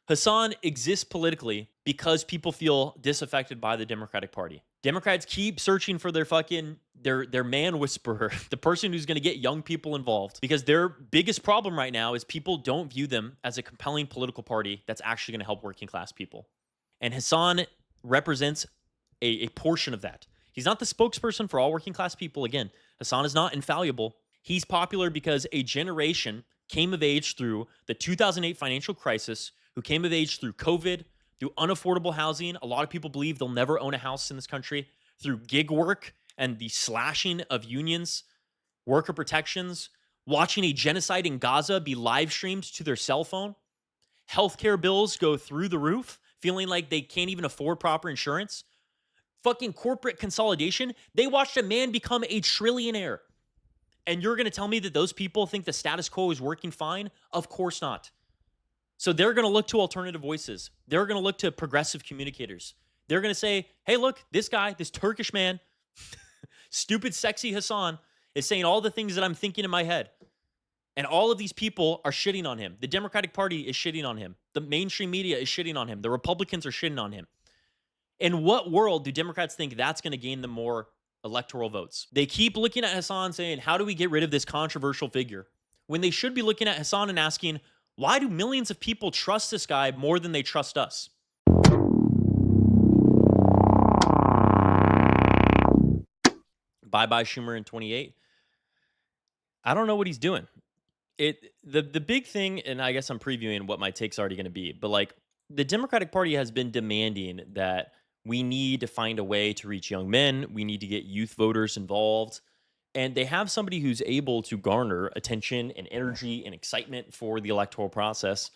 Hasan exists politically because people feel disaffected by the Democratic Party. Democrats keep searching for their man whisperer, the person who's going to get young people involved, because their biggest problem right now is people don't view them as a compelling political party that's actually going to help working class people. And Hasan represents a portion of that. He's not the spokesperson for all working class people. Again, Hasan is not infallible. He's popular because a generation came of age through the 2008 financial crisis, who came of age through COVID, through unaffordable housing. A lot of people believe they'll never own a house in this country, through gig work and the slashing of unions, worker protections, watching a genocide in Gaza be live streamed to their cell phone, healthcare bills go through the roof, feeling like they can't even afford proper insurance, fucking corporate consolidation. They watched a man become a trillionaire. And you're going to tell me that those people think the status quo is working fine? Of course not. So they're going to look to alternative voices. They're going to look to progressive communicators. They're going to say, hey, look, this guy, this Turkish man, stupid, sexy Hasan, is saying all the things that I'm thinking in my head. And all of these people are shitting on him. The Democratic Party is shitting on him. The mainstream media is shitting on him. The Republicans are shitting on him. In what world do Democrats think that's going to gain them more electoral votes? They keep looking at Hasan saying, how do we get rid of this controversial figure? When they should be looking at Hasan and asking, why do millions of people trust this guy more than they trust us? Bye-bye Schumer in 28. I don't know what he's doing. The big thing, and I guess I'm previewing what my take's already going to be, but like the Democratic Party has been demanding that we need to find a way to reach young men. We need to get youth voters involved. And they have somebody who's able to garner attention and energy and excitement for the electoral process.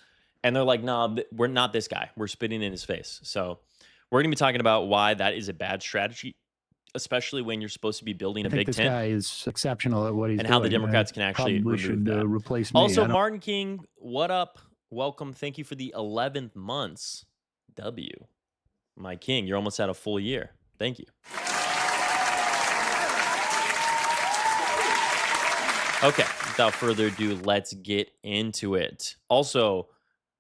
And they're like, nah, we're not this guy. We're spitting in his face. So we're going to be talking about why that is a bad strategy, especially when you're supposed to be building a Big this Ten. guy is exceptional at what he's and doing. How the Democrats can actually probably remove should that. replace me. Also, Martin King, what up? Welcome. Thank you for the 11th months. W. My king, you're almost at a full year. Thank you. Okay, without further ado, let's get into it. Also,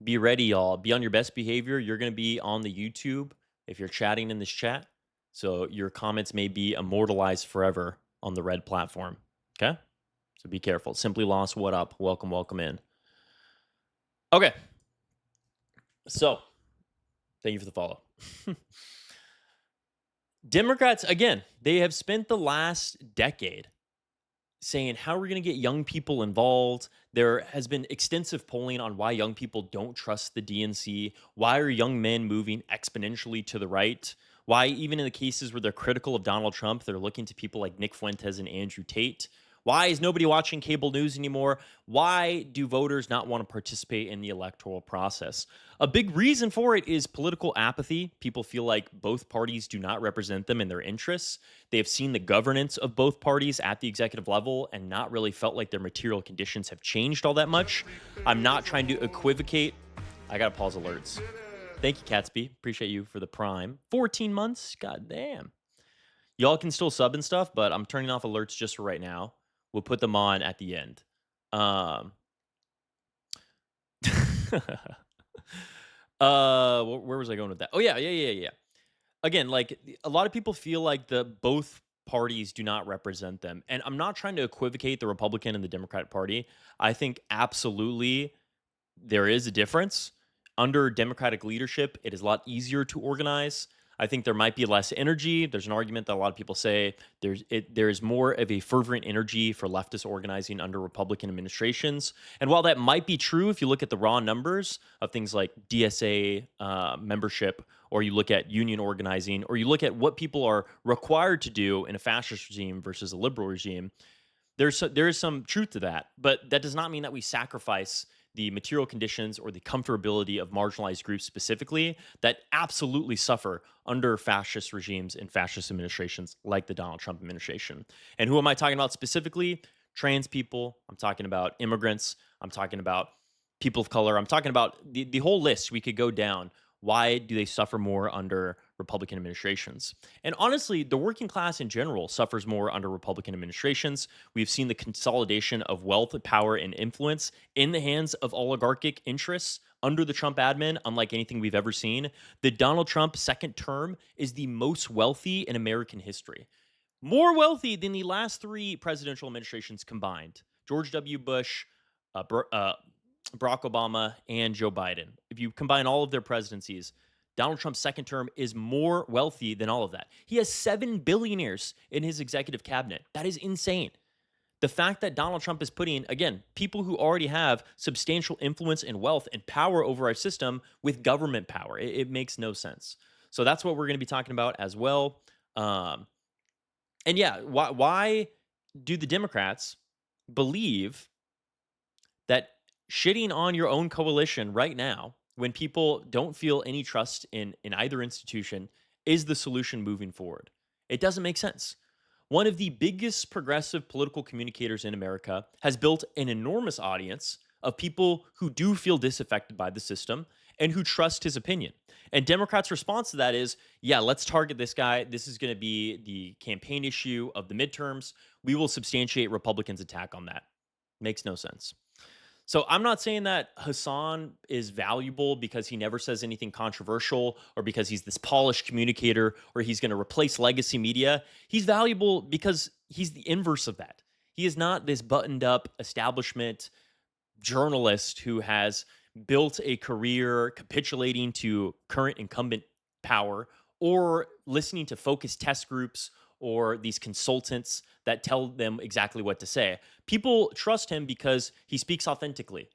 be ready, y'all. Be on your best behavior. You're going to be on the YouTube if you're chatting in this chat. So your comments may be immortalized forever on the red platform. Okay? So be careful. Simply Lost, what up? Welcome, welcome in. Okay. So, thank you for the follow. Democrats, again, they have spent the last decade saying, how are we going to get young people involved? There has been extensive polling on why young people don't trust the DNC. Why are young men moving exponentially to the right? Why, even in the cases where they're critical of Donald Trump, they're looking to people like Nick Fuentes and Andrew Tate. Why is nobody watching cable news anymore? Why do voters not want to participate in the electoral process? A big reason for it is political apathy. People feel like both parties do not represent them in their interests. They have seen the governance of both parties at the executive level and not really felt like their material conditions have changed all that much. I'm not trying to equivocate. I got to pause alerts. Thank you, Catsby. Appreciate you for the prime. 14 months? God damn. Y'all can still sub and stuff, but I'm turning off alerts just for right now. We'll put them on at the end. Where was I going with that? Oh, yeah. Again, like a lot of people feel like both parties do not represent them. And I'm not trying to equivocate the Republican and the Democratic Party. I think absolutely there is a difference. Under Democratic leadership, it is a lot easier to organize. I think there might be less energy. There's an argument that a lot of people say there is more of a fervent energy for leftist organizing under Republican administrations. And while that might be true, if you look at the raw numbers of things like DSA membership, or you look at union organizing, or you look at what people are required to do in a fascist regime versus a liberal regime, there is some truth to that. But that does not mean that we sacrifice the material conditions or the comfortability of marginalized groups specifically that absolutely suffer under fascist regimes and fascist administrations like the Donald Trump administration. And who am I talking about specifically? Trans people. I'm talking about immigrants. I'm talking about people of color. I'm talking about the whole list. We could go down. Why do they suffer more under Republican administrations. And honestly, the working class in general suffers more under Republican administrations. We've seen the consolidation of wealth, power, and influence in the hands of oligarchic interests under the Trump admin, unlike anything we've ever seen. The Donald Trump second term is the most wealthy in American history, more wealthy than the last three presidential administrations combined: George W. Bush, Barack Obama, and Joe Biden. If you combine all of their presidencies, Donald Trump's second term is more wealthy than all of that. He has 7 billionaires in his executive cabinet. That is insane. The fact that Donald Trump is putting, again, people who already have substantial influence and wealth and power over our system with government power, it makes no sense. So that's what we're going to be talking about as well. And yeah, why do the Democrats believe that shitting on your own coalition right now, when people don't feel any trust in either institution, is the solution moving forward? It doesn't make sense. One of the biggest progressive political communicators in America has built an enormous audience of people who do feel disaffected by the system and who trust his opinion. And Democrats' response to that is, yeah, let's target this guy. This is going to be the campaign issue of the midterms. We will substantiate Republicans' attack on that. Makes no sense. So I'm not saying that Hasan is valuable because he never says anything controversial or because he's this polished communicator or he's going to replace legacy media. He's valuable because he's the inverse of that. He is not this buttoned up establishment journalist who has built a career capitulating to current incumbent power or listening to focused test groups or these consultants that tell them exactly what to say. People trust him because he speaks authentically.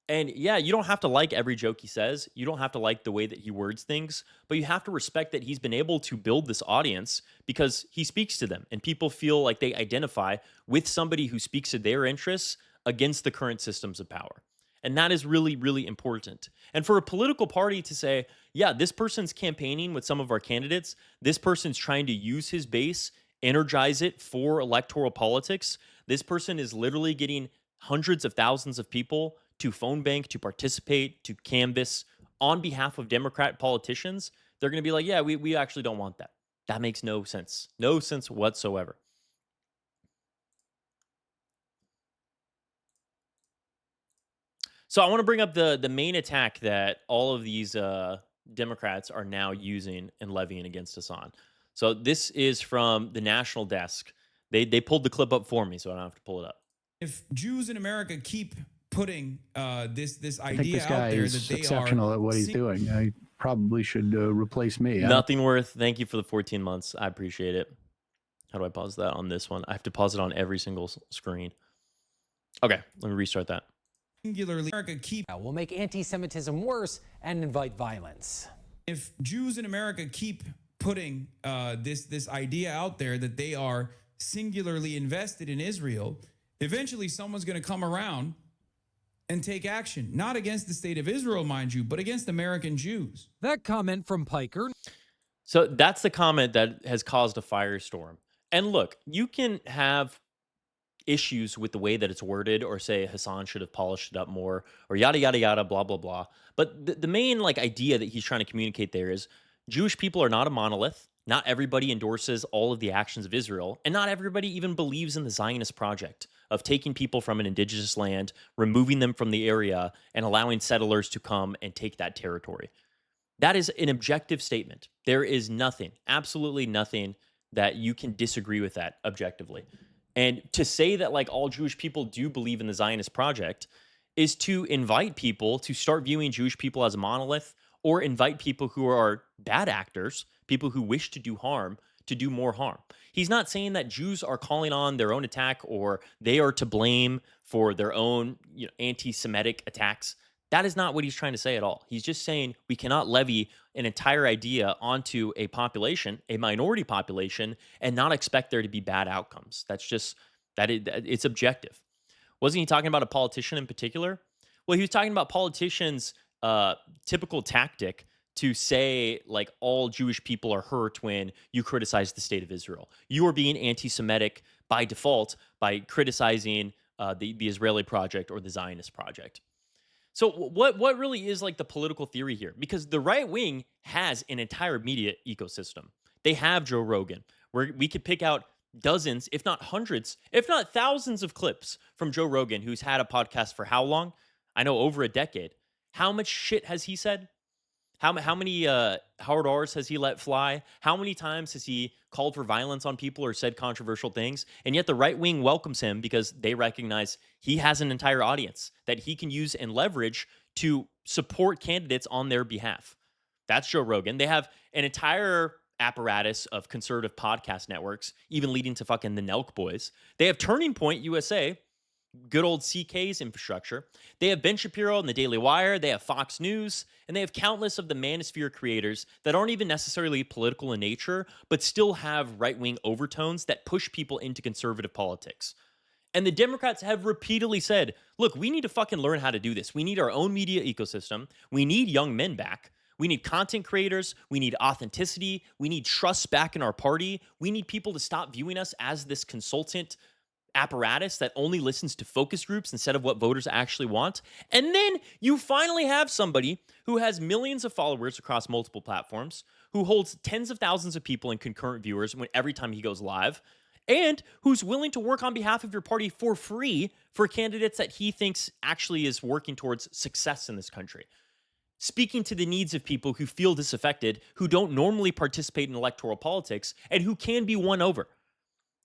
And yeah, you don't have to like every joke he says. You don't have to like the way that he words things, but you have to respect that he's been able to build this audience because he speaks to them and people feel like they identify with somebody who speaks to their interests against the current systems of power. And that is really, really important. And for a political party to say, yeah, this person's campaigning with some of our candidates, this person's trying to use his base, energize it for electoral politics. This person is literally getting hundreds of thousands of people to phone bank, to participate, to canvass on behalf of Democrat politicians. They're going to be like, yeah, we actually don't want that. That makes no sense. No sense whatsoever. So I want to bring up the main attack that all of these Democrats are now using and levying against Hasan. So this is from the national desk. They pulled the clip up for me, so I don't have to pull it up. If Jews in America keep putting this I think idea this out guy there is that they exceptional are at what he's doing. I probably should replace me. Nothing worth. Thank you for the 14 months. I appreciate it. How do I pause that on this one? I have to pause it on every single screen. Okay, let me restart that. singularly America keep will make anti-Semitism worse and invite violence. if Jews in America keep putting this idea out there that they are singularly invested in Israel, eventually someone's going to come around and take action, not against the state of Israel, mind you, but against American Jews. That comment from Piker. So that's the comment that has caused a firestorm. And look, you can have issues with the way that it's worded or say Hasan should have polished it up more or yada, yada, yada, blah, blah, blah. But the main idea that he's trying to communicate there is Jewish people are not a monolith. Not everybody endorses all of the actions of Israel, and not everybody even believes in the Zionist project of taking people from an indigenous land, removing them from the area, and allowing settlers to come and take that territory. That is an objective statement. There is nothing, absolutely nothing, that you can disagree with that objectively. And to say that all Jewish people do believe in the Zionist project is to invite people to start viewing Jewish people as a monolith or invite people who are bad actors, people who wish to do harm, to do more harm. He's not saying that Jews are calling on their own attack or they are to blame for their own anti-Semitic attacks. That is not what he's trying to say at all. He's just saying we cannot levy an entire idea onto a population, a minority population, and not expect there to be bad outcomes. That's just, it's objective. Wasn't he talking about a politician in particular? Well, he was talking about politicians' typical tactic to say all Jewish people are hurt when you criticize the state of Israel. You are being anti-Semitic by default by criticizing the Israeli project or the Zionist project. So what really is like the political theory here? Because the right wing has an entire media ecosystem. They have Joe Rogan, where we could pick out dozens, if not hundreds, if not thousands of clips from Joe Rogan, who's had a podcast for how long? I know over a decade. How much shit has he said? How many hard R's has he let fly? How many times has he called for violence on people or said controversial things? And yet the right wing welcomes him because they recognize he has an entire audience that he can use and leverage to support candidates on their behalf. That's Joe Rogan. They have an entire apparatus of conservative podcast networks, even leading to fucking the Nelk Boys. They have Turning Point USA, good old CK's infrastructure. They have Ben Shapiro and the Daily Wire. They have Fox News, and they have countless of the manosphere creators that aren't even necessarily political in nature, but still have right-wing overtones that push people into conservative politics. And the Democrats have repeatedly said, look, we need to fucking learn how to do this. We need our own media ecosystem. We need young men back. We need content creators. We need authenticity. We need trust back in our party. We need people to stop viewing us as this consultant apparatus that only listens to focus groups instead of what voters actually want. And then you finally have somebody who has millions of followers across multiple platforms, who holds tens of thousands of people in concurrent viewers every time he goes live, and who's willing to work on behalf of your party for free for candidates that he thinks actually is working towards success in this country. Speaking to the needs of people who feel disaffected, who don't normally participate in electoral politics, and who can be won over.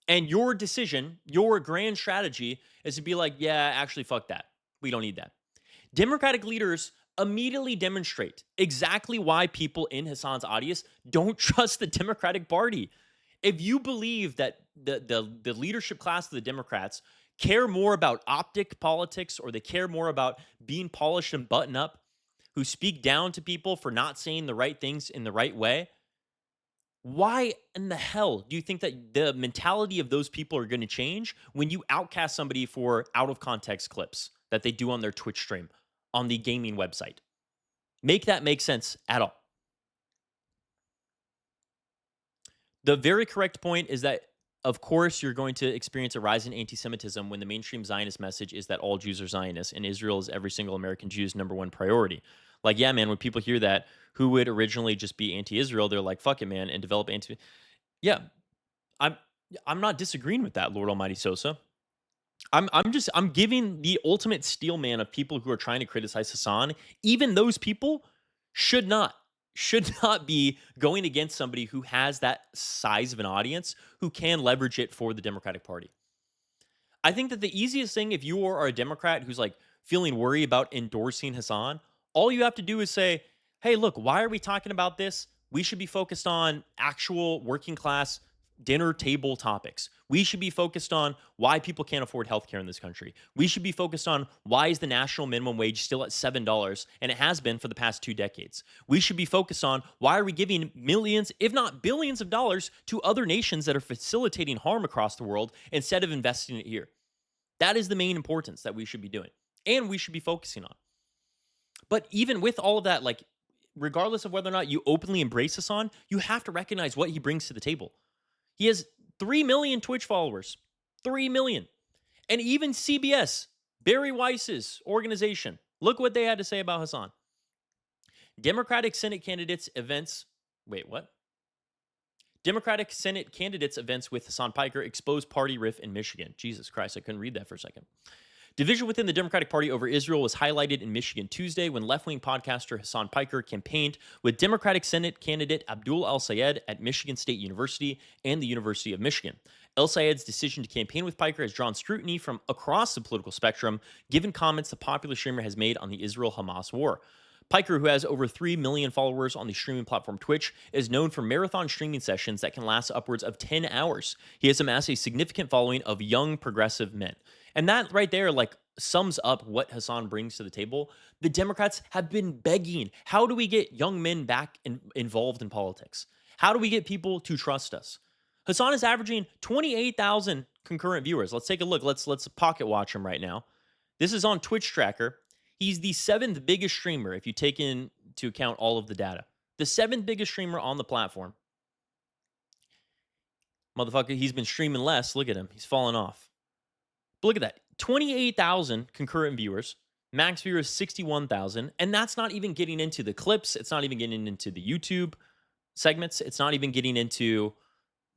And your decision, your grand strategy is to be like, yeah, actually, fuck that. We don't need that. Democratic leaders immediately demonstrate exactly why people in Hasan's audience don't trust the Democratic Party. If you believe that the leadership class of the Democrats care more about optic politics, or they care more about being polished and button up, who speak down to people for not saying the right things in the right way, why in the hell do you think that the mentality of those people are going to change when you outcast somebody for out of context clips that they do on their Twitch stream, on the gaming website? Make that make sense at all. The very correct point is that, of course, you're going to experience a rise in anti-Semitism when the mainstream Zionist message is that all Jews are Zionists and Israel is every single American Jew's number one priority. Like, yeah, man, when people hear that, who would originally just be anti-Israel, they're like, fuck it, man, and develop anti... Yeah, I'm not disagreeing with that, Lord Almighty Sosa. I'm giving the ultimate steel man of people who are trying to criticize Hasan. Even those people should not be going against somebody who has that size of an audience, who can leverage it for the Democratic Party. I think that the easiest thing, if you are a Democrat who's like feeling worried about endorsing Hasan, all you have to do is say, hey, look, why are we talking about this? We should be focused on actual working class dinner table topics. We should be focused on why people can't afford healthcare in this country. We should be focused on why is the national minimum wage still at $7, and it has been for the past 2 decades. We should be focused on why are we giving millions, if not billions of dollars to other nations that are facilitating harm across the world instead of investing it here. That is the main importance that we should be doing, and we should be focusing on. But even with all of that, like, regardless of whether or not you openly embrace Hasan, you have to recognize what he brings to the table. He has 3 million Twitch followers. 3 million. And even CBS, Barry Weiss's organization, look what they had to say about Hasan. Democratic Senate candidates events. Wait, what? Democratic Senate candidates events with Hasan Piker expose party riff in Michigan. Jesus Christ, I couldn't read that for a second. Division within the Democratic Party over Israel was highlighted in Michigan Tuesday when left-wing podcaster Hasan Piker campaigned with Democratic Senate candidate Abdul El-Sayed at Michigan State University and the University of Michigan. El-Sayed's decision to campaign with Piker has drawn scrutiny from across the political spectrum, given comments the popular streamer has made on the Israel-Hamas war. Piker, who has over 3 million followers on the streaming platform Twitch, is known for marathon streaming sessions that can last upwards of 10 hours. He has amassed a significant following of young progressive men. And that right there, like, sums up what Hasan brings to the table. The Democrats have been begging, how do we get young men back involved in politics? How do we get people to trust us? Hasan is averaging 28,000 concurrent viewers. Let's take a look. Let's pocket watch him right now. This is on Twitch Tracker. He's the 7th biggest streamer if you take into account all of the data. The 7th biggest streamer on the platform. Motherfucker, he's been streaming less. Look at him. He's fallen off. But look at that. 28,000 concurrent viewers, Max viewer is 61,000. And that's not even getting into the clips. It's not even getting into the YouTube segments. It's not even getting into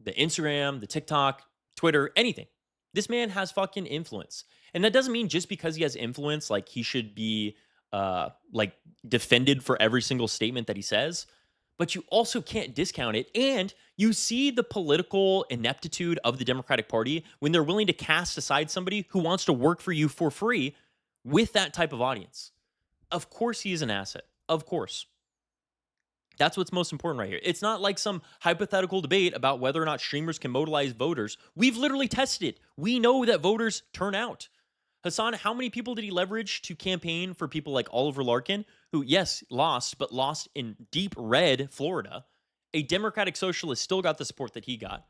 the Instagram, the TikTok, Twitter, anything. This man has fucking influence. And that doesn't mean just because he has influence, like he should be like defended for every single statement that he says. But you also can't discount it. And you see the political ineptitude of the Democratic Party when they're willing to cast aside somebody who wants to work for you for free with that type of audience. Of course, he is an asset. Of course. That's what's most important right here. It's not like some hypothetical debate about whether or not streamers can mobilize voters. We've literally tested it. We know that voters turn out. Hasan, how many people did he leverage to campaign for people like Oliver Larkin, who, yes, lost, but lost in deep red Florida? A Democratic socialist still got the support that he got.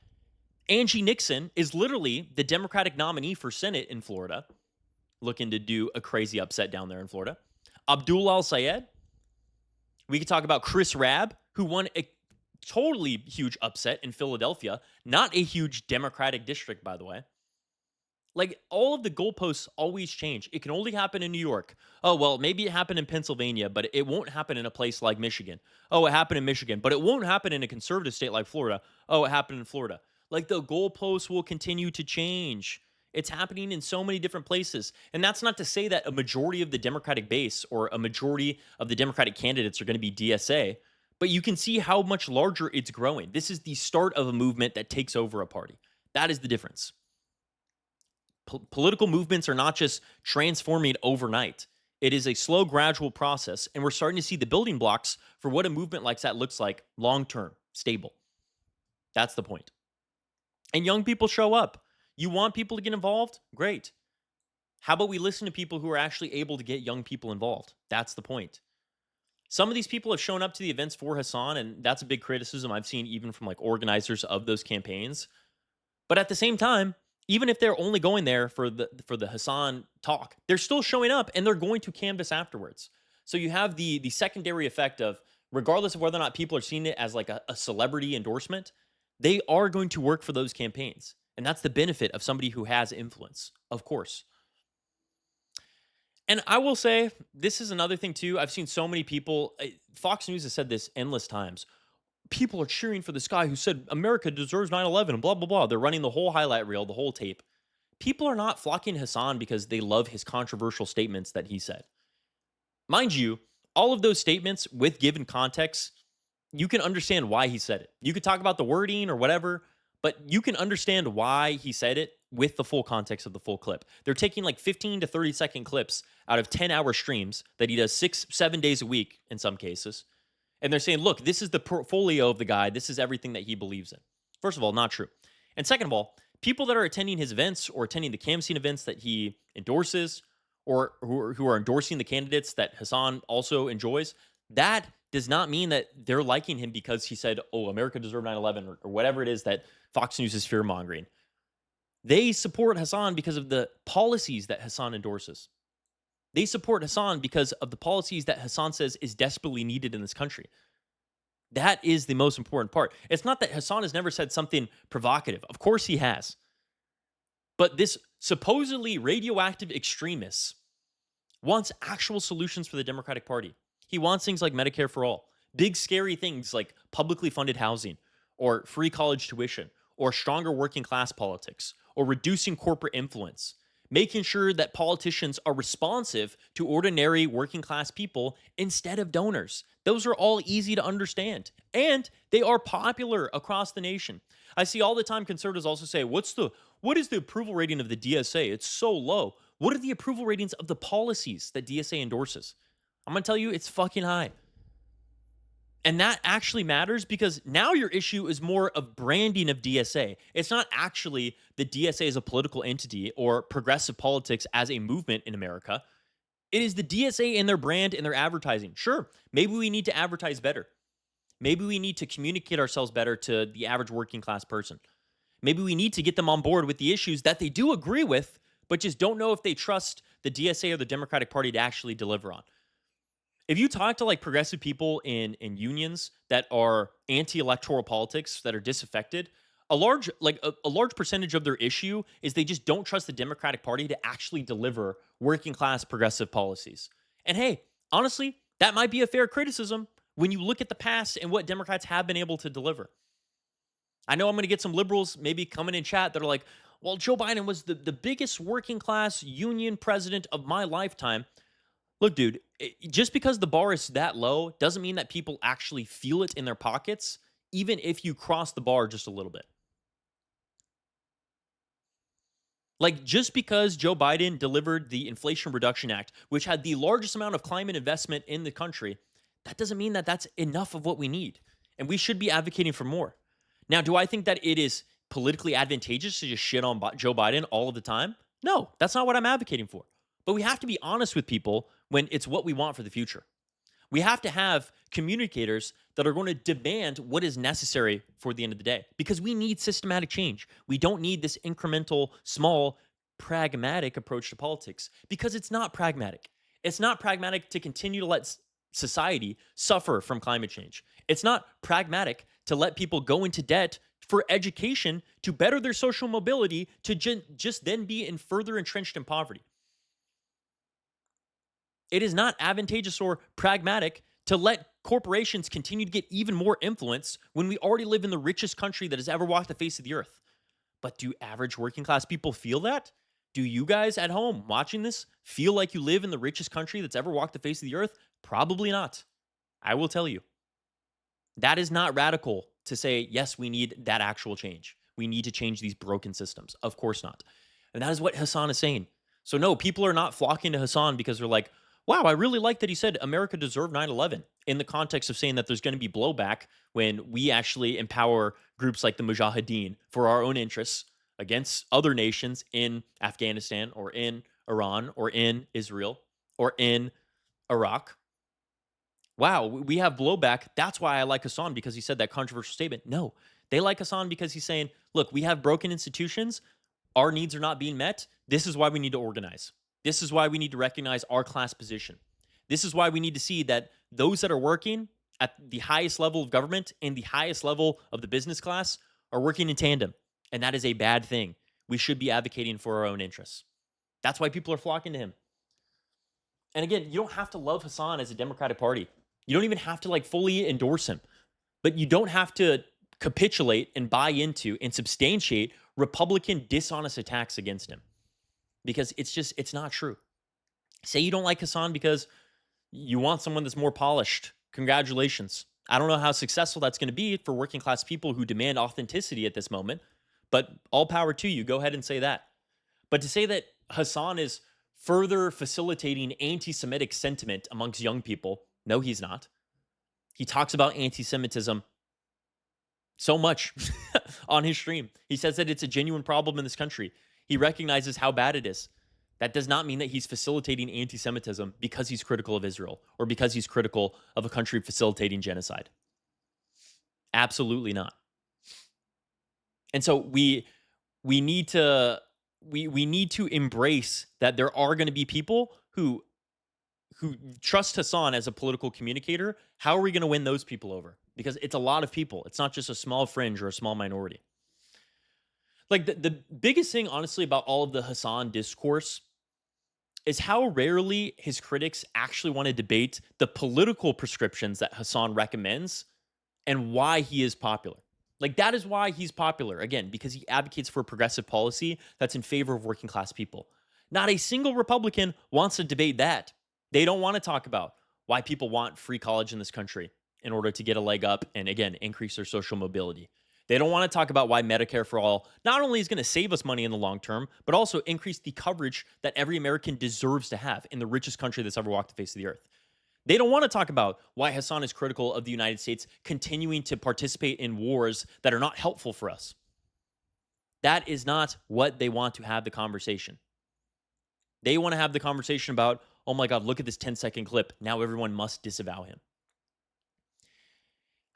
Angie Nixon is literally the Democratic nominee for Senate in Florida, looking to do a crazy upset down there in Florida. Abdul El-Sayed. We could talk about Chris Rabb, who won a totally huge upset in Philadelphia. Not a huge Democratic district, by the way. Like, all of the goalposts always change. It can only happen in New York. Oh, well, maybe it happened in Pennsylvania, but it won't happen in a place like Michigan. Oh, it happened in Michigan, but it won't happen in a conservative state like Florida. Oh, it happened in Florida. Like, the goalposts will continue to change. It's happening in so many different places. And that's not to say that a majority of the Democratic base or a majority of the Democratic candidates are going to be DSA, but you can see how much larger it's growing. This is the start of a movement that takes over a party. That is the difference. Political movements are not just transforming overnight. It is a slow, gradual process, and we're starting to see the building blocks for what a movement like that looks like long-term, stable. That's the point. And young people show up. You want people to get involved? Great. How about we listen to people who are actually able to get young people involved? That's the point. Some of these people have shown up to the events for Hasan, and that's a big criticism I've seen even from like organizers of those campaigns. But at the same time, even if they're only going there for the Hasan talk, they're still showing up and they're going to canvass afterwards. So you have the secondary effect of, regardless of whether or not people are seeing it as like a celebrity endorsement, they are going to work for those campaigns. And that's the benefit of somebody who has influence, of course. And I will say, this is another thing too. I've seen so many people, Fox News has said this endless times. People are cheering for this guy who said America deserves 9/11 and blah, blah, blah. They're running the whole highlight reel, the whole tape. People are not flocking Hasan because they love his controversial statements that he said. Mind you, all of those statements with given context, you can understand why he said it. You could talk about the wording or whatever, but you can understand why he said it with the full context of the full clip. They're taking like 15 to 30 second clips out of 10-hour streams that he does 6-7 days a week in some cases. And they're saying, look, this is the portfolio of the guy. This is everything that he believes in. First of all, not true. And second of all, people that are attending his events or attending the campaign events that he endorses or who are endorsing the candidates that Hasan also enjoys, that does not mean that they're liking him because he said, oh, America deserved 9/11 or whatever it is that Fox News is fear-mongering. They support Hasan because of the policies that Hasan endorses. They support Hasan because of the policies that Hasan says is desperately needed in this country. That is the most important part. It's not that Hasan has never said something provocative. Of course he has. But this supposedly radioactive extremist wants actual solutions for the Democratic Party. He wants things like Medicare for all, big scary things like publicly funded housing or free college tuition or stronger working class politics or reducing corporate influence, making sure that politicians are responsive to ordinary working class people instead of donors. Those are all easy to understand, and they are popular across the nation. I see all the time conservatives also say, what is the approval rating of the DSA? It's so low. What are the approval ratings of the policies that DSA endorses? I'm going to tell you, it's fucking high. And that actually matters because now your issue is more of branding of DSA. It's not actually the DSA as a political entity or progressive politics as a movement in America. It is the DSA and their brand and their advertising. Sure, maybe we need to advertise better. Maybe we need to communicate ourselves better to the average working class person. Maybe we need to get them on board with the issues that they do agree with, but just don't know if they trust the DSA or the Democratic Party to actually deliver on. If you talk to like progressive people in unions that are anti-electoral politics, that are disaffected, a large percentage of their issue is they just don't trust the Democratic Party to actually deliver working class progressive policies. And hey, honestly, that might be a fair criticism when you look at the past and what Democrats have been able to deliver. I know I'm going to get some liberals maybe coming in chat that are like, well, Joe Biden was the biggest working class union president of my lifetime. Look, dude, just because the bar is that low doesn't mean that people actually feel it in their pockets, even if you cross the bar just a little bit. Like, just because Joe Biden delivered the Inflation Reduction Act, which had the largest amount of climate investment in the country, that doesn't mean that that's enough of what we need. And we should be advocating for more. Now, do I think that it is politically advantageous to just shit on Joe Biden all of the time? No, that's not what I'm advocating for. But we have to be honest with people when it's what we want for the future. We have to have communicators that are going to demand what is necessary for the end of the day, because we need systematic change. We don't need this incremental, small, pragmatic approach to politics, because it's not pragmatic. It's not pragmatic to continue to let society suffer from climate change. It's not pragmatic to let people go into debt for education to better their social mobility to just then be further entrenched in poverty. It is not advantageous or pragmatic to let corporations continue to get even more influence when we already live in the richest country that has ever walked the face of the earth. But do average working class people feel that? Do you guys at home watching this feel like you live in the richest country that's ever walked the face of the earth? Probably not. I will tell you. That is not radical to say, yes, we need that actual change. We need to change these broken systems. Of course not. And that is what Hasan is saying. So no, people are not flocking to Hasan because they're like, wow, I really like that he said America deserved 9/11 in the context of saying that there's going to be blowback when we actually empower groups like the Mujahideen for our own interests against other nations in Afghanistan or in Iran or in Israel or in Iraq. Wow, we have blowback. That's why I like Hasan, because he said that controversial statement. No, they like Hasan because he's saying, look, we have broken institutions. Our needs are not being met. This is why we need to organize. This is why we need to recognize our class position. This is why we need to see that those that are working at the highest level of government and the highest level of the business class are working in tandem. And that is a bad thing. We should be advocating for our own interests. That's why people are flocking to him. And again, you don't have to love Hasan as a Democratic Party. You don't even have to fully endorse him. But you don't have to capitulate and buy into and substantiate Republican dishonest attacks against him. Because it's not true. Say you don't like Hasan because you want someone that's more polished. Congratulations. I don't know how successful that's going to be for working class people who demand authenticity at this moment, but all power to you. Go ahead and say that. But to say that Hasan is further facilitating anti-Semitic sentiment amongst young people, no, he's not. He talks about anti-Semitism so much on his stream. He says that it's a genuine problem in this country. He recognizes how bad it is. That does not mean that he's facilitating anti-Semitism because he's critical of Israel or because he's critical of a country facilitating genocide. Absolutely not. And so we need to embrace that there are going to be people who trust Hasan as a political communicator. How are we going to win those people over? Because it's a lot of people. It's not just a small fringe or a small minority. The biggest thing, honestly, about all of the Hasan discourse is how rarely his critics actually want to debate the political prescriptions that Hasan recommends and why he is popular. That is why he's popular, again, because he advocates for progressive policy that's in favor of working class people. Not a single Republican wants to debate that. They don't want to talk about why people want free college in this country in order to get a leg up and, again, increase their social mobility. They don't want to talk about why Medicare for all not only is going to save us money in the long term, but also increase the coverage that every American deserves to have in the richest country that's ever walked the face of the earth. They don't want to talk about why Hasan is critical of the United States continuing to participate in wars that are not helpful for us. That is not what they want to have the conversation. They want to have the conversation about, oh my God, look at this 10-second clip. Now everyone must disavow him.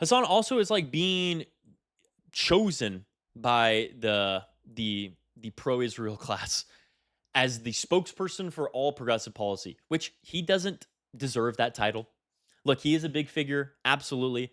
Hasan also is being chosen by the pro-Israel class as the spokesperson for all progressive policy, which he doesn't deserve that title. Look, he is a big figure, absolutely,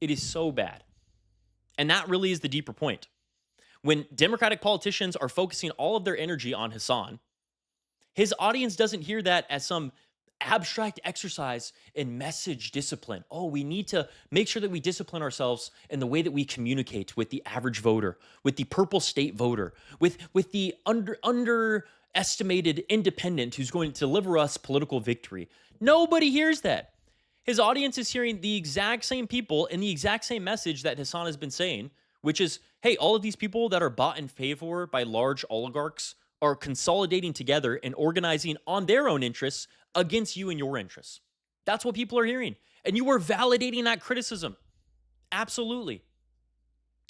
It is so bad. And that really is the deeper point. When Democratic politicians are focusing all of their energy on Hasan, his audience doesn't hear that as some abstract exercise in message discipline. Oh, we need to make sure that we discipline ourselves in the way that we communicate with the average voter, with the purple state voter, with the underestimated independent who's going to deliver us political victory. Nobody hears that. His audience is hearing the exact same people and the exact same message that Hasan has been saying, which is, hey, all of these people that are bought and paid for by large oligarchs are consolidating together and organizing on their own interests against you and your interests. That's what people are hearing. And you are validating that criticism. Absolutely.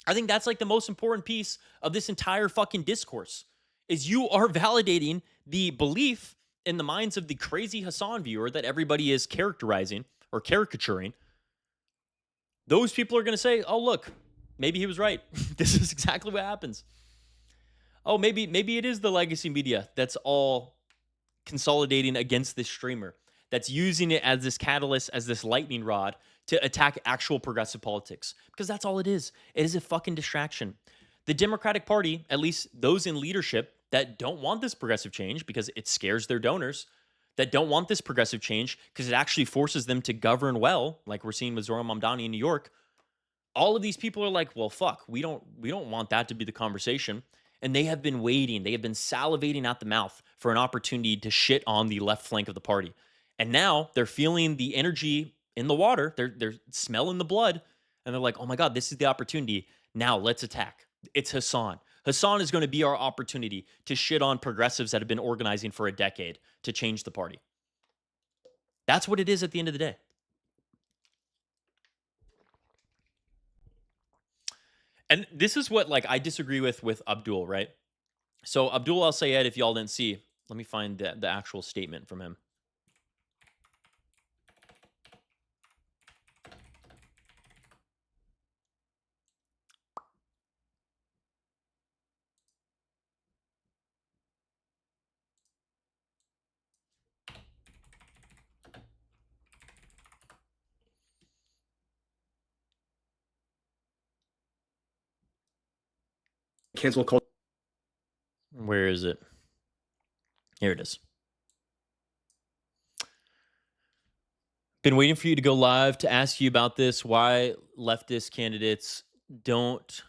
I think that's like the most important piece of this entire fucking discourse is you are validating the belief in the minds of the crazy Hasan viewer that everybody is characterizing or caricaturing. Those people are going to say, oh, look, maybe he was right. This is exactly what happens. Oh, maybe it is the legacy media that's all consolidating against this streamer, that's using it as this catalyst, as this lightning rod to attack actual progressive politics. Because that's all it is. It is a fucking distraction. The Democratic Party, at least those in leadership that don't want this progressive change because it scares their donors, that don't want this progressive change because it actually forces them to govern well, like we're seeing with Zohran Mamdani in New York. All of these people are like, well, fuck, we don't want that to be the conversation. And they have been waiting. They have been salivating at the mouth for an opportunity to shit on the left flank of the party. And now they're feeling the energy in the water. They're smelling the blood. And they're like, oh my God, this is the opportunity. Now let's attack. It's Hasan. Hasan is going to be our opportunity to shit on progressives that have been organizing for a decade to change the party. That's what it is at the end of the day. And this is what like I disagree with Abdul, right? So Abdul El-Sayed, if y'all didn't see, let me find the actual statement from him. Cancel culture. Where is it? Here it is. Been waiting for you to go live to ask you about this. Why leftist candidates don't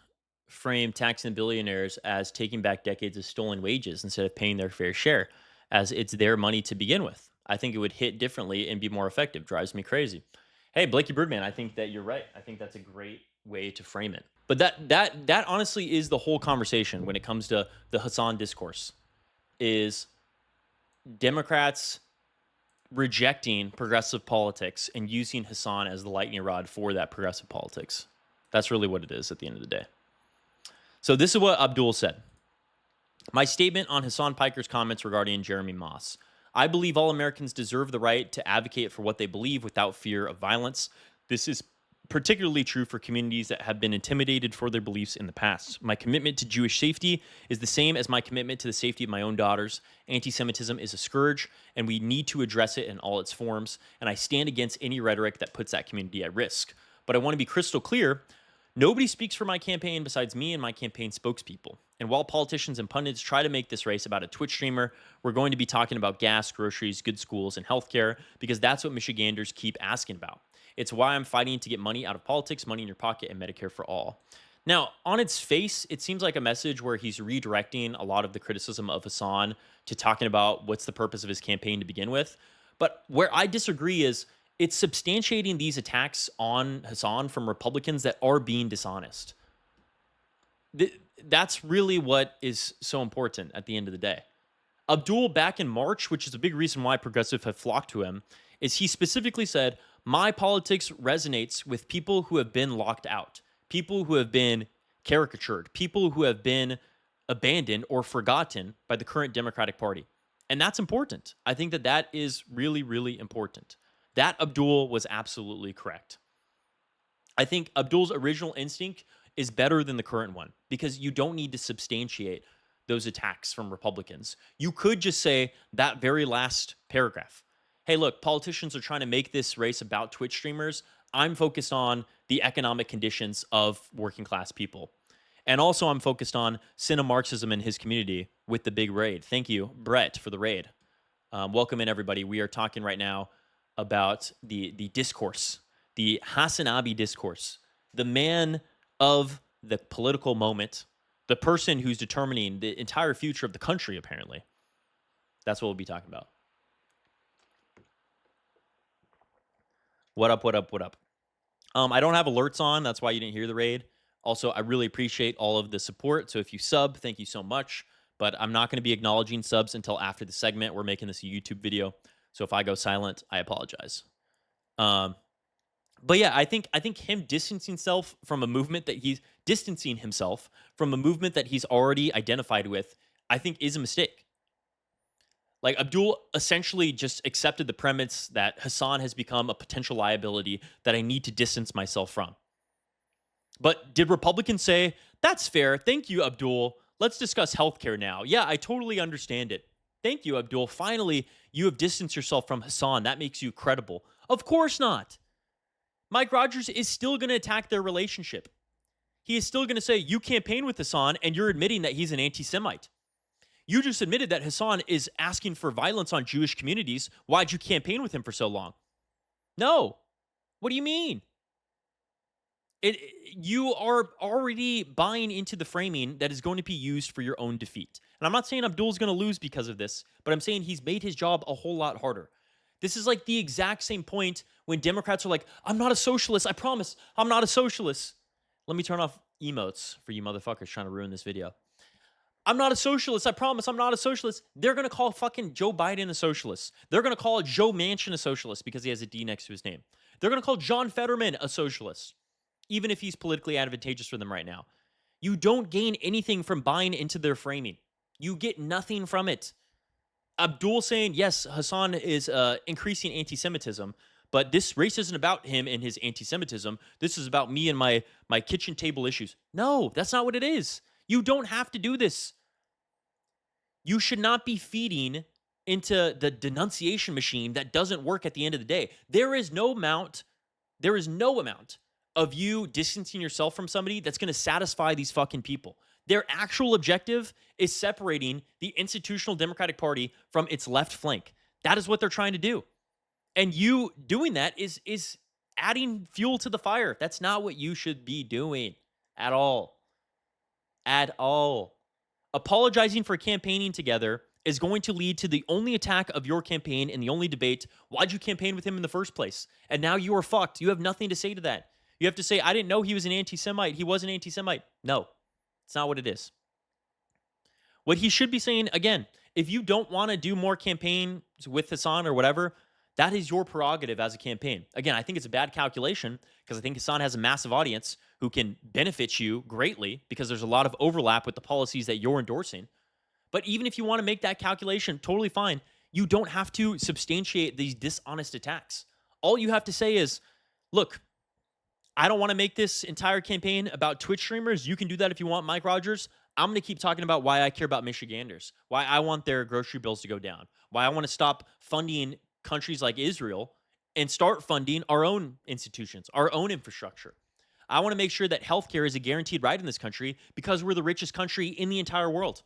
frame taxing billionaires as taking back decades of stolen wages instead of paying their fair share, as it's their money to begin with. I think it would hit differently and be more effective. Drives me crazy. Hey, Blakey Birdman, I think that you're right. I think that's a great way to frame it. But that honestly is the whole conversation when it comes to the Hasan discourse, is Democrats rejecting progressive politics and using Hasan as the lightning rod for that progressive politics. That's really what it is at the end of the day. So this is what Abdul said. My statement on Hasan Piker's comments regarding Jeremy Moss. I believe all Americans deserve the right to advocate for what they believe without fear of violence. This is particularly true for communities that have been intimidated for their beliefs in the past. My commitment to Jewish safety is the same as my commitment to the safety of my own daughters. Anti-Semitism is a scourge, and we need to address it in all its forms, and I stand against any rhetoric that puts that community at risk. But I want to be crystal clear, nobody speaks for my campaign besides me and my campaign spokespeople. And while politicians and pundits try to make this race about a Twitch streamer, we're going to be talking about gas, groceries, good schools, and healthcare, because that's what Michiganders keep asking about. It's why I'm fighting to get money out of politics, money in your pocket, and Medicare for all. Now, on its face, it seems like a message where he's redirecting a lot of the criticism of Hasan to talking about what's the purpose of his campaign to begin with. But where I disagree is it's substantiating these attacks on Hasan from Republicans that are being dishonest. That's really what is so important at the end of the day. Abdul, back in March, which is a big reason why progressives have flocked to him, is he specifically said, my politics resonates with people who have been locked out, people who have been caricatured, people who have been abandoned or forgotten by the current Democratic Party. And that's important. I think that that is really, really important. That Abdul was absolutely correct. I think Abdul's original instinct is better than the current one because you don't need to substantiate those attacks from Republicans. You could just say that very last paragraph. Hey, look, politicians are trying to make this race about Twitch streamers. I'm focused on the economic conditions of working class people. And also, I'm focused on Marxism in his community with the big raid. Thank you, Brett, for the raid. Welcome in, everybody. We are talking right now about the discourse, the Hasanabi discourse, the man of the political moment, the person who's determining the entire future of the country, apparently. That's what we'll be talking about. What up, what up, what up? I don't have alerts on. That's why you didn't hear the raid. Also, I really appreciate all of the support. So if you sub, thank you so much. But I'm not going to be acknowledging subs until after the segment. We're making this a YouTube video. So if I go silent, I apologize. But yeah, I think him distancing himself from a movement that he's already identified with, I think is a mistake. Like, Abdul essentially just accepted the premise that Hasan has become a potential liability that I need to distance myself from. But did Republicans say, that's fair, thank you, Abdul, let's discuss healthcare now? Yeah, I totally understand it. Thank you, Abdul. Finally, you have distanced yourself from Hasan. That makes you credible. Of course not. Mike Rogers is still going to attack their relationship. He is still going to say, you campaign with Hasan, and you're admitting that he's an anti-Semite. You just admitted that Hasan is asking for violence on Jewish communities. Why'd you campaign with him for so long? No. What do you mean? You are already buying into the framing that is going to be used for your own defeat. And I'm not saying Abdul's going to lose because of this, but I'm saying he's made his job a whole lot harder. This is like the exact same point when Democrats are like, I'm not a socialist, I promise, I'm not a socialist. Let me turn off emotes for you motherfuckers trying to ruin this video. I'm not a socialist, I promise, I'm not a socialist. They're going to call fucking Joe Biden a socialist. They're going to call Joe Manchin a socialist because he has a D next to his name. They're going to call John Fetterman a socialist, even if he's politically advantageous for them right now. You don't gain anything from buying into their framing. You get nothing from it. Abdul saying, yes, Hasan is increasing anti-Semitism, but this race isn't about him and his anti-Semitism. This is about me and my kitchen table issues. No, that's not what it is. You don't have to do this. You should not be feeding into the denunciation machine that doesn't work at the end of the day. There is no amount of you distancing yourself from somebody that's going to satisfy these fucking people. Their actual objective is separating the institutional Democratic Party from its left flank. That is what they're trying to do. And you doing that is adding fuel to the fire. That's not what you should be doing at all. At all. Apologizing for campaigning together is going to lead to the only attack of your campaign and the only debate. Why'd you campaign with him in the first place? And now you are fucked. You have nothing to say to that. You have to say, I didn't know he was an anti-Semite. He was an anti-Semite. No, it's not what it is. What he should be saying, again, if you don't want to do more campaigns with Hasan or whatever, that is your prerogative as a campaign. Again, I think it's a bad calculation because I think Hasan has a massive audience who can benefit you greatly because there's a lot of overlap with the policies that you're endorsing. But even if you want to make that calculation, totally fine. You don't have to substantiate these dishonest attacks. All you have to say is, look, I don't want to make this entire campaign about Twitch streamers. You can do that if you want, Mike Rogers. I'm going to keep talking about why I care about Michiganders, why I want their grocery bills to go down, why I want to stop funding countries like Israel and start funding our own institutions, our own infrastructure. I want to make sure that healthcare is a guaranteed right in this country because we're the richest country in the entire world.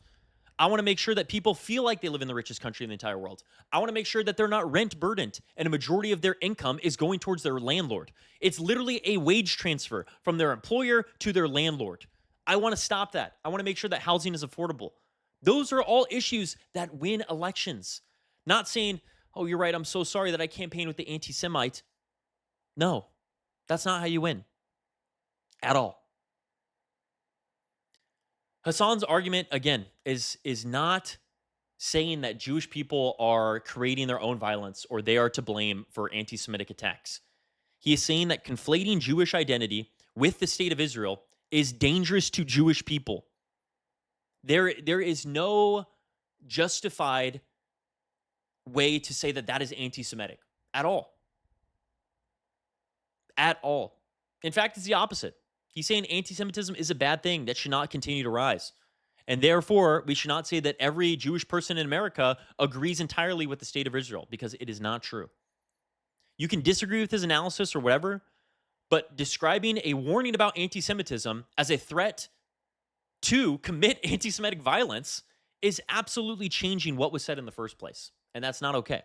I want to make sure that people feel like they live in the richest country in the entire world. I want to make sure that they're not rent burdened and a majority of their income is going towards their landlord. It's literally a wage transfer from their employer to their landlord. I want to stop that. I want to make sure that housing is affordable. Those are all issues that win elections. Not saying, oh, you're right, I'm so sorry that I campaigned with the anti-Semite. No, that's not how you win. At all. Hasan's argument, again, is not saying that Jewish people are creating their own violence or they are to blame for anti-Semitic attacks. He is saying that conflating Jewish identity with the state of Israel is dangerous to Jewish people. There is no justified way to say that that is anti-Semitic at all. At all. In fact, it's the opposite. He's saying anti-Semitism is a bad thing that should not continue to rise. And therefore, we should not say that every Jewish person in America agrees entirely with the state of Israel, because it is not true. You can disagree with his analysis or whatever, But describing a warning about anti-Semitism as a threat to commit anti-Semitic violence is absolutely changing what was said in the first place. And that's not okay.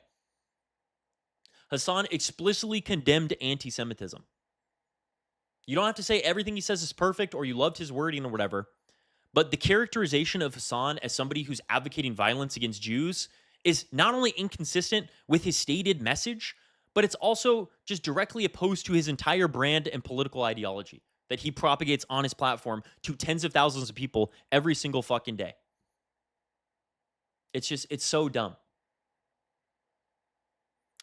Hasan explicitly condemned anti-Semitism. You don't have to say everything he says is perfect or you loved his wording or whatever, but the characterization of Hasan as somebody who's advocating violence against Jews is not only inconsistent with his stated message, but it's also just directly opposed to his entire brand and political ideology that he propagates on his platform to tens of thousands of people every single fucking day. It's so dumb.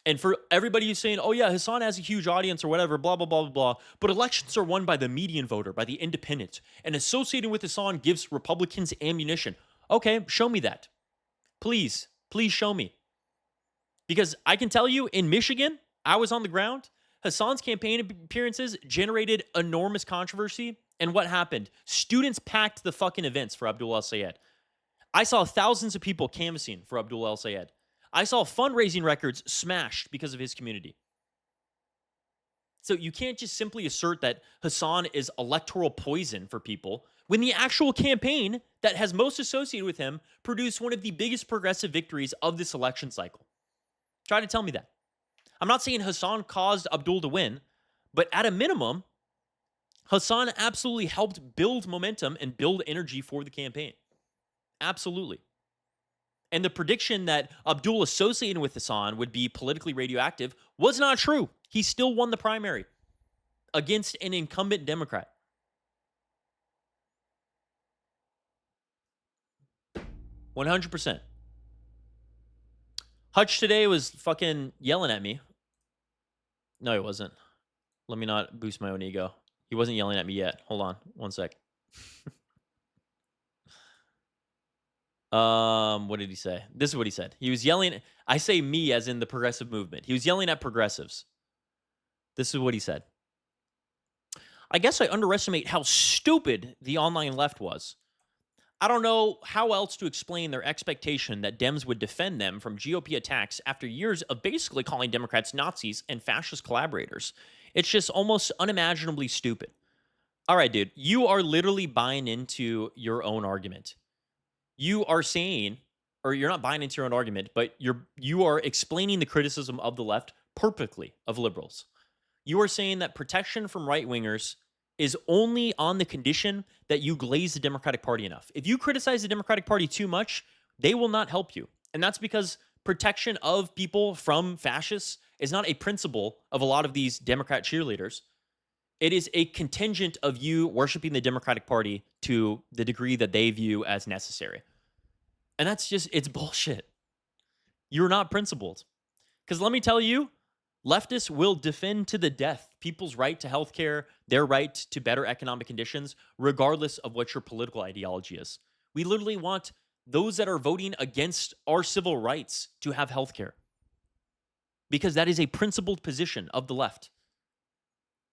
And for everybody who's saying, oh yeah, Hasan has a huge audience or whatever, blah, blah, blah, blah, blah. But elections are won by the median voter, by the independent. And associating with Hasan gives Republicans ammunition. Okay, show me that. Please show me. Because I can tell you, in Michigan, I was on the ground. Hasan's campaign appearances generated enormous controversy. And what happened? Students packed the fucking events for Abdul El-Sayed. I saw thousands of people canvassing for Abdul El-Sayed. I saw fundraising records smashed because of his community. So you can't just simply assert that Hasan is electoral poison for people when the actual campaign that has most associated with him produced one of the biggest progressive victories of this election cycle. Try to tell me that. I'm not saying Hasan caused Abdul to win, but at a minimum, Hasan absolutely helped build momentum and build energy for the campaign. Absolutely. And the prediction that Abdul associated with Hasan would be politically radioactive was not true. He still won the primary against an incumbent Democrat. 100%. Hutch today was fucking yelling at me. No, he wasn't. Let me not boost my own ego. He wasn't yelling at me yet. Hold on. One sec. What did he say? This is what he said. He was yelling. I say me as in the progressive movement. He was yelling at progressives. This is what he said. I guess I underestimate how stupid the online left was. I don't know how else to explain their expectation that Dems would defend them from GOP attacks after years of basically calling Democrats Nazis and fascist collaborators. It's just almost unimaginably stupid. All right, dude, you are literally buying into your own argument. You are saying, or you're not buying into your own argument, but you are explaining the criticism of the left perfectly of liberals. You are saying that protection from right-wingers is only on the condition that you glaze the Democratic Party enough. If you criticize the Democratic Party too much, they will not help you. And that's because protection of people from fascists is not a principle of a lot of these Democrat cheerleaders. It is a contingent of you worshiping the Democratic Party to the degree that they view as necessary. And that's just, it's bullshit. You're not principled. Because let me tell you, leftists will defend to the death people's right to healthcare, their right to better economic conditions, regardless of what your political ideology is. We literally want those that are voting against our civil rights to have healthcare. Because that is a principled position of the left.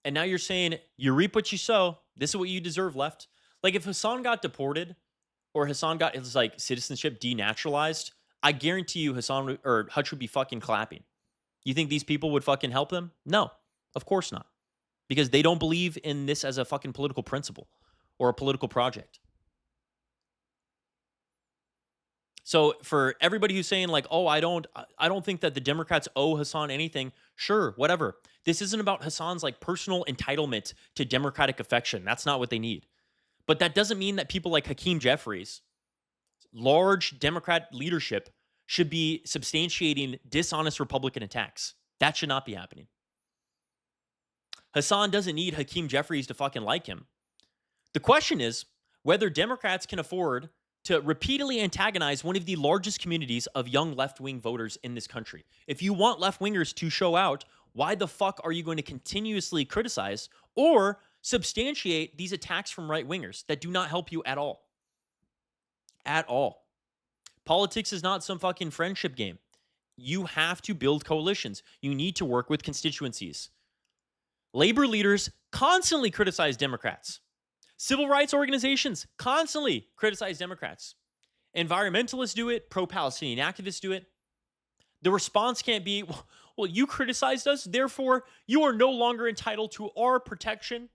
And now you're saying, you reap what you sow. This is what you deserve, left. Like if Hasan got deported or Hasan got his like citizenship denaturalized, I guarantee you Hasan or Hutch would be fucking clapping. You think these people would fucking help them? No, of course not. Because they don't believe in this as a fucking political principle or a political project. So for everybody who's saying like, oh, I don't think that the Democrats owe Hasan anything. Sure, whatever. This isn't about Hasan's like personal entitlement to Democratic affection. That's not what they need. But that doesn't mean that people like Hakeem Jeffries, large Democrat leadership, should be substantiating dishonest Republican attacks. That should not be happening. Hasan doesn't need Hakeem Jeffries to fucking like him. The question is whether Democrats can afford to repeatedly antagonize one of the largest communities of young left-wing voters in this country. If you want left-wingers to show out, why the fuck are you going to continuously criticize or substantiate these attacks from right-wingers that do not help you at all? At all. Politics is not some fucking friendship game. You have to build coalitions. You need to work with constituencies. Labor leaders constantly criticize Democrats. Civil rights organizations constantly criticize Democrats. Environmentalists do it. Pro-Palestinian activists do it. The response can't be, well, Well, you criticized us, therefore you are no longer entitled to our protection,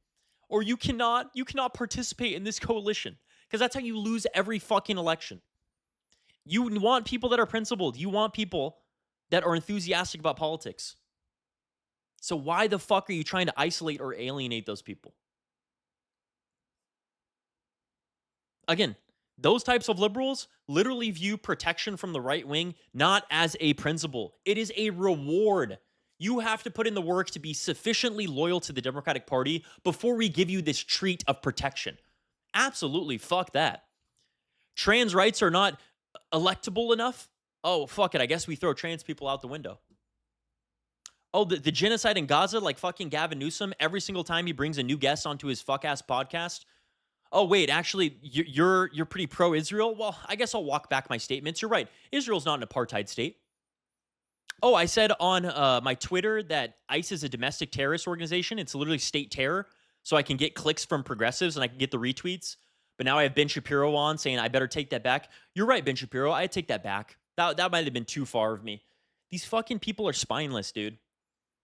or you cannot participate in this coalition, because that's how you lose every fucking election. You want people that are principled. You want people that are enthusiastic about politics. So why the fuck are you trying to isolate or alienate those people? Again, those types of liberals literally view protection from the right wing not as a principle. It is a reward. You have to put in the work to be sufficiently loyal to the Democratic Party before we give you this treat of protection. Absolutely, fuck that. Trans rights are not electable enough? Oh, fuck it. I guess we throw trans people out the window. Oh, the genocide in Gaza, like fucking Gavin Newsom, every single time he brings a new guest onto his fuck-ass podcast. Oh, wait, actually, you're pretty pro-Israel? Well, I guess I'll walk back my statements. You're right. Israel's not an apartheid state. Oh, I said on my Twitter that ICE is a domestic terrorist organization. It's literally state terror, so I can get clicks from progressives and I can get the retweets. But now I have Ben Shapiro on saying I better take that back. You're right, Ben Shapiro. I take that back. That might have been too far of me. These fucking people are spineless, dude.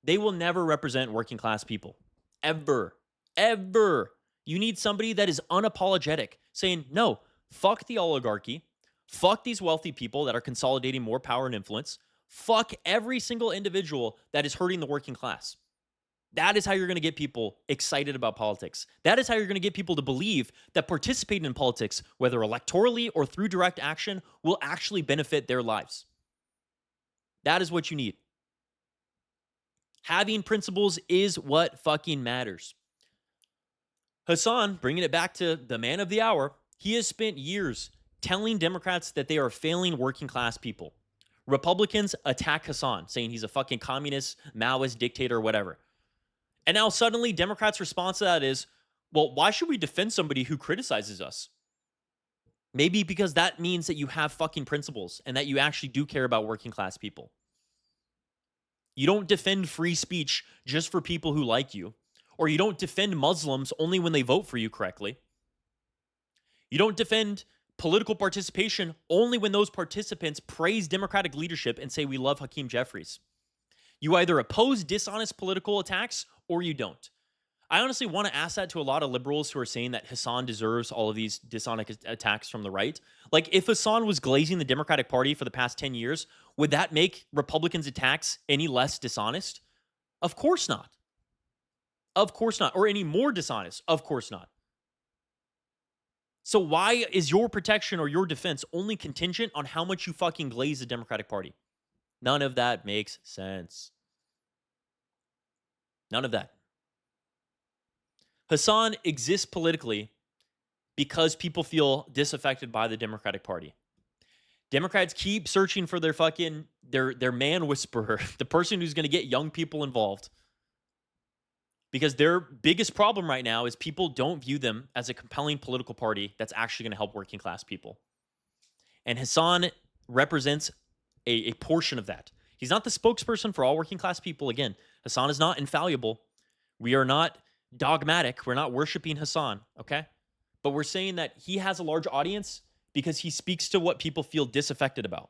They will never represent working class people. Ever. Ever. You need somebody that is unapologetic, saying, no, fuck the oligarchy. Fuck these wealthy people that are consolidating more power and influence. Fuck every single individual that is hurting the working class. That is how you're going to get people excited about politics. That is how you're going to get people to believe that participating in politics, whether electorally or through direct action, will actually benefit their lives. That is what you need. Having principles is what fucking matters. Hasan, bringing it back to the man of the hour, he has spent years telling Democrats that they are failing working class people. Republicans attack Hasan, saying he's a fucking communist, Maoist, dictator, whatever. And now suddenly Democrats' response to that is, well, why should we defend somebody who criticizes us? Maybe because that means that you have fucking principles and that you actually do care about working class people. You don't defend free speech just for people who like you, or you don't defend Muslims only when they vote for you correctly. You don't defend political participation only when those participants praise Democratic leadership and say we love Hakeem Jeffries. You either oppose dishonest political attacks or you don't. I honestly want to ask that to a lot of liberals who are saying that Hasan deserves all of these dishonest attacks from the right. Like, if Hasan was glazing the Democratic Party for the past 10 years, would that make Republicans' attacks any less dishonest? Of course not. Of course not. Or any more dishonest? Of course not. So why is your protection or your defense only contingent on how much you fucking glaze the Democratic Party? None of that makes sense. None of that. Hasan exists politically because people feel disaffected by the Democratic Party. Democrats keep searching for their fucking, their man whisperer, the person who's going to get young people involved. Because their biggest problem right now is people don't view them as a compelling political party that's actually going to help working class people. And Hasan represents a portion of that. He's not the spokesperson for all working class people. Again, Hasan is not infallible. We are not dogmatic. We're not worshiping Hasan, okay? But we're saying that he has a large audience because he speaks to what people feel disaffected about.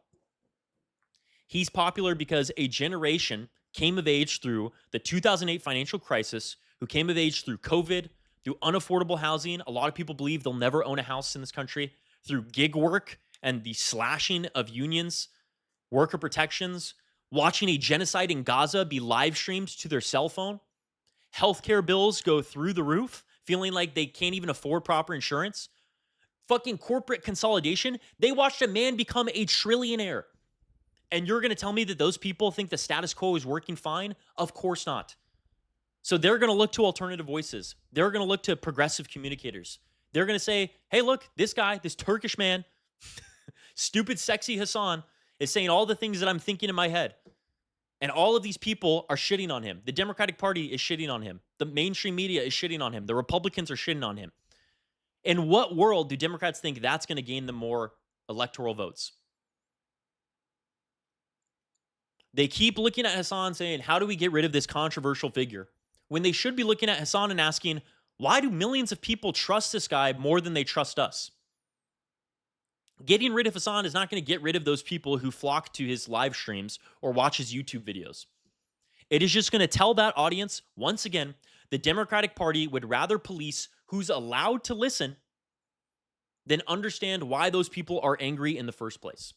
He's popular because a generation came of age through the 2008 financial crisis, who came of age through COVID, through unaffordable housing. A lot of people believe they'll never own a house in this country, through gig work and the slashing of unions, worker protections, watching a genocide in Gaza be live streamed to their cell phone. Healthcare bills go through the roof, feeling like they can't even afford proper insurance. Fucking corporate consolidation. They watched a man become a trillionaire. And you're going to tell me that those people think the status quo is working fine? Of course not. So they're going to look to alternative voices. They're going to look to progressive communicators. They're going to say, hey, look, this guy, this Turkish man, stupid, sexy Hasan, is saying all the things that I'm thinking in my head. And all of these people are shitting on him. The Democratic Party is shitting on him. The mainstream media is shitting on him. The Republicans are shitting on him. In what world do Democrats think that's going to gain them more electoral votes? They keep looking at Hasan saying, how do we get rid of this controversial figure? When they should be looking at Hasan and asking, why do millions of people trust this guy more than they trust us? Getting rid of Hasan is not going to get rid of those people who flock to his live streams or watch his YouTube videos. It is just going to tell that audience, once again, the Democratic Party would rather police who's allowed to listen than understand why those people are angry in the first place.